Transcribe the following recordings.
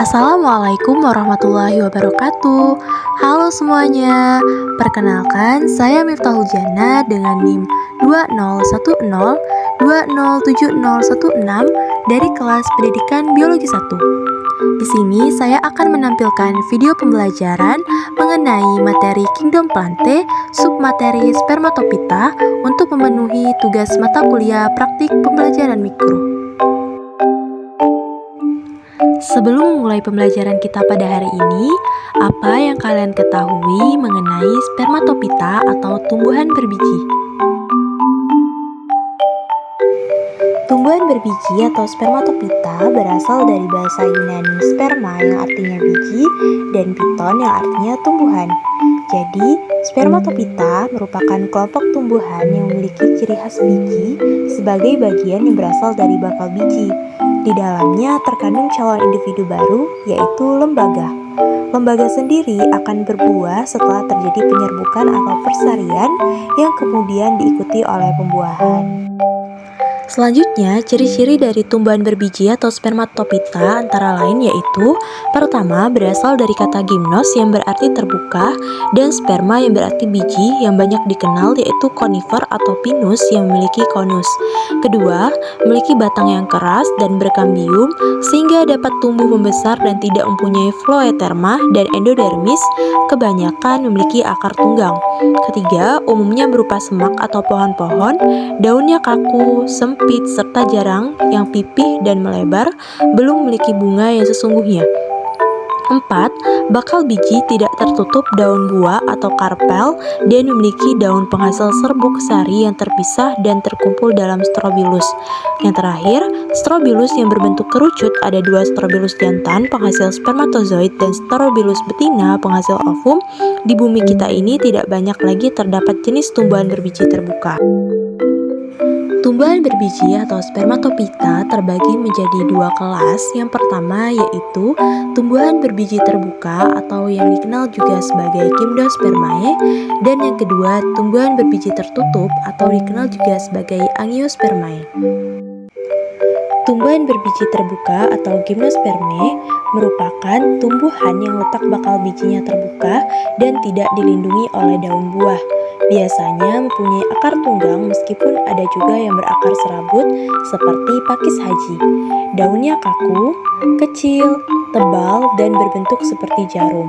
Assalamualaikum warahmatullahi wabarakatuh. Halo semuanya. Perkenalkan, saya Miftahul Jannah dengan NIM 2010207016 dari kelas Pendidikan Biologi 1. Di sini saya akan menampilkan video pembelajaran mengenai materi Kingdom Plante, submateri Spermatophyta untuk memenuhi tugas mata kuliah praktik pembelajaran mikro. Sebelum memulai pembelajaran kita pada hari ini, apa yang kalian ketahui mengenai spermatophyta atau tumbuhan berbiji? Tumbuhan berbiji atau spermatophyta berasal dari bahasa Yunani sperma yang artinya biji dan piton yang artinya tumbuhan. Jadi, spermatophyta merupakan kelompok tumbuhan yang memiliki ciri khas biji sebagai bagian yang berasal dari bakal biji. Di dalamnya terkandung calon individu baru, yaitu lembaga. Lembaga sendiri akan berbuah setelah terjadi penyerbukan atau persarian yang kemudian diikuti oleh pembuahan. Selanjutnya, ciri-ciri dari tumbuhan berbiji atau spermatophyta antara lain yaitu: pertama, berasal dari kata gymnos yang berarti terbuka dan sperma yang berarti biji yang banyak dikenal yaitu conifer atau pinus yang memiliki konus. Kedua, memiliki batang yang keras dan berkambium sehingga dapat tumbuh membesar dan tidak mempunyai phloeterma dan endodermis, kebanyakan memiliki akar tunggang. Ketiga, umumnya berupa semak atau pohon-pohon, daunnya kaku, sempit, serta jarang yang pipih dan melebar, belum memiliki bunga yang sesungguhnya. 4. Bakal biji tidak tertutup daun buah atau karpel dan memiliki daun penghasil serbuk sari yang terpisah dan terkumpul dalam strobilus. Yang terakhir, strobilus yang berbentuk kerucut, ada 2 strobilus jantan penghasil spermatozoid dan strobilus betina penghasil ovum. Di bumi kita ini tidak banyak lagi terdapat jenis tumbuhan berbiji terbuka. Tumbuhan berbiji atau spermatophyta terbagi menjadi 2 kelas. Yang pertama yaitu tumbuhan berbiji terbuka atau yang dikenal juga sebagai Gymnospermae, dan yang kedua tumbuhan berbiji tertutup atau dikenal juga sebagai Angiospermae. Tumbuhan berbiji terbuka atau Gymnospermae merupakan tumbuhan yang letak bakal bijinya terbuka dan tidak dilindungi oleh daun buah. Biasanya mempunyai akar tunggang meskipun ada juga yang berakar serabut seperti pakis haji. Daunnya kaku, kecil, tebal, dan berbentuk seperti jarum.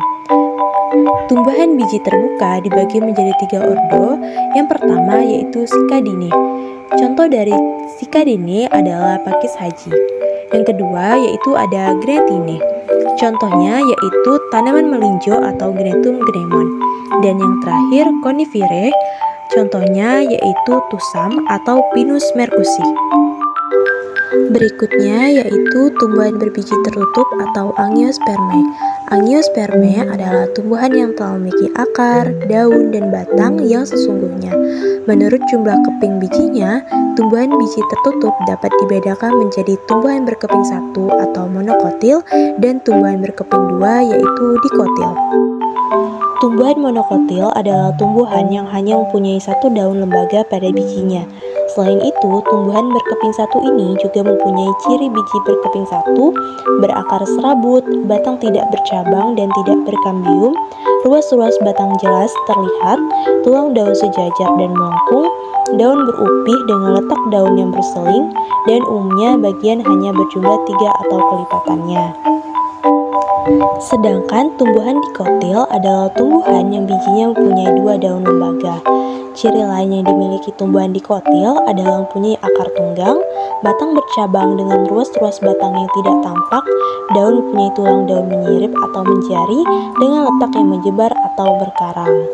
Tumbuhan biji terbuka dibagi menjadi 3 ordo. Yang pertama yaitu Cycadinae. Contoh dari Cycadinae adalah pakis haji. Yang kedua yaitu ada Gnetinae. Contohnya yaitu tanaman melinjo atau Gnetum gnemon. Dan yang terakhir Coniferae, contohnya yaitu Tusam atau Pinus mercusi. Berikutnya yaitu tumbuhan berbiji tertutup atau Angiospermae. Angiospermae adalah tumbuhan yang telah memiliki akar, daun, dan batang yang sesungguhnya. Menurut jumlah keping bijinya, tumbuhan biji tertutup dapat dibedakan menjadi tumbuhan berkeping 1 atau monokotil dan tumbuhan berkeping 2 yaitu dikotil. Tumbuhan monokotil adalah tumbuhan yang hanya mempunyai 1 daun lembaga pada bijinya. Selain itu, tumbuhan berkeping 1 ini juga mempunyai ciri biji berkeping 1, berakar serabut, batang tidak bercabang dan tidak berkambium, ruas-ruas batang jelas terlihat, tulang daun sejajar dan melengkung, daun berupih dengan letak daun yang berseling, dan umumnya bagian hanya berjumlah 3 atau kelipatannya. Sedangkan tumbuhan dikotil adalah tumbuhan yang bijinya mempunyai 2 daun lembaga. Ciri lain yang dimiliki tumbuhan dikotil adalah mempunyai akar tunggang, batang bercabang dengan ruas-ruas batang yang tidak tampak, daun mempunyai tulang daun menyirip atau menjari dengan letak yang menyebar atau berkarang.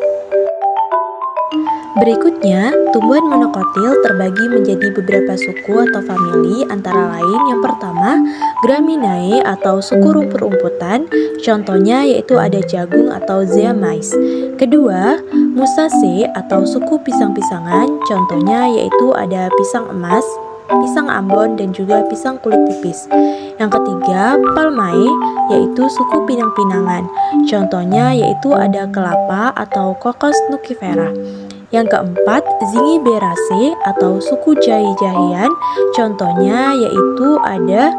Berikutnya, tumbuhan monokotil terbagi menjadi beberapa suku atau famili, antara lain yang pertama, Gramineae atau suku rumput-rumputan, contohnya yaitu ada jagung atau Zea mays. Kedua, Musaceae atau suku pisang-pisangan, contohnya yaitu ada pisang emas, pisang ambon, dan juga pisang kulit tipis. Yang ketiga, Palmae, yaitu suku pinang-pinangan, contohnya yaitu ada kelapa atau Cocos nucifera. Yang keempat, Zingiberaceae atau suku jahi-jahian, contohnya yaitu ada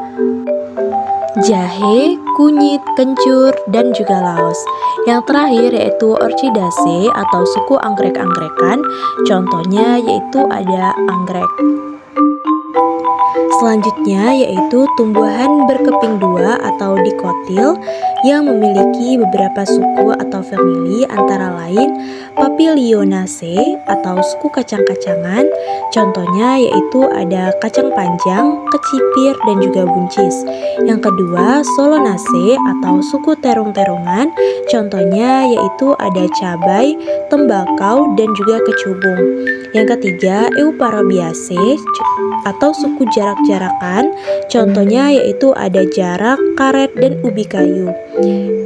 jahe, kunyit, kencur, dan juga laos. Yang terakhir yaitu Orchidaceae atau suku anggrek-anggrekan, contohnya yaitu ada anggrek. Selanjutnya yaitu tumbuhan berkeping dua atau dikotil yang memiliki beberapa suku atau famili antara lain Papilionaceae atau suku kacang-kacangan. Contohnya yaitu ada kacang panjang, kecipir, dan juga buncis. Yang kedua Solanaceae atau suku terung-terungan. Contohnya yaitu ada cabai, tembakau, dan juga kecubung. Yang ketiga Euphorbiaceae atau suku jarak-jarakan, contohnya yaitu ada jarak, karet, dan ubi kayu.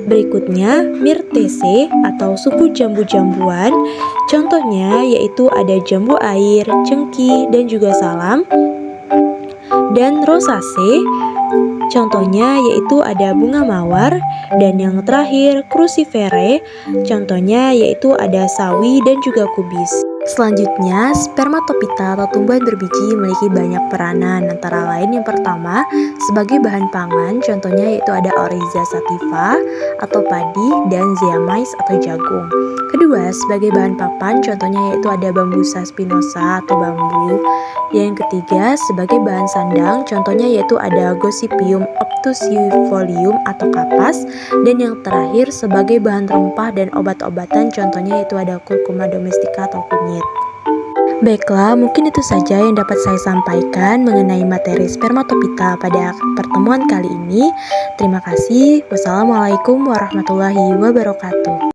Berikutnya Myrtaceae atau suku jambu-jambuan, contohnya yaitu ada jambu air, cengkih, dan juga salam. Dan Rosaceae, contohnya yaitu ada bunga mawar. Dan yang terakhir Cruciferae, contohnya yaitu ada sawi dan juga kubis. Selanjutnya, spermatopita atau tumbuhan berbiji memiliki banyak peranan, antara lain yang pertama sebagai bahan pangan, contohnya yaitu ada Oryza sativa atau padi dan Zea mais atau jagung. Kedua, sebagai bahan papan, contohnya yaitu ada Bambusa spinosa atau bambu. Yang ketiga, sebagai bahan sandang, contohnya yaitu ada Gossypium obtusifolium atau kapas. Dan yang terakhir, sebagai bahan rempah dan obat-obatan, contohnya yaitu ada Curcuma domestica atau kunyit. Baiklah, mungkin itu saja yang dapat saya sampaikan mengenai materi spermatopita pada pertemuan kali ini. Terima kasih. Wassalamualaikum warahmatullahi wabarakatuh.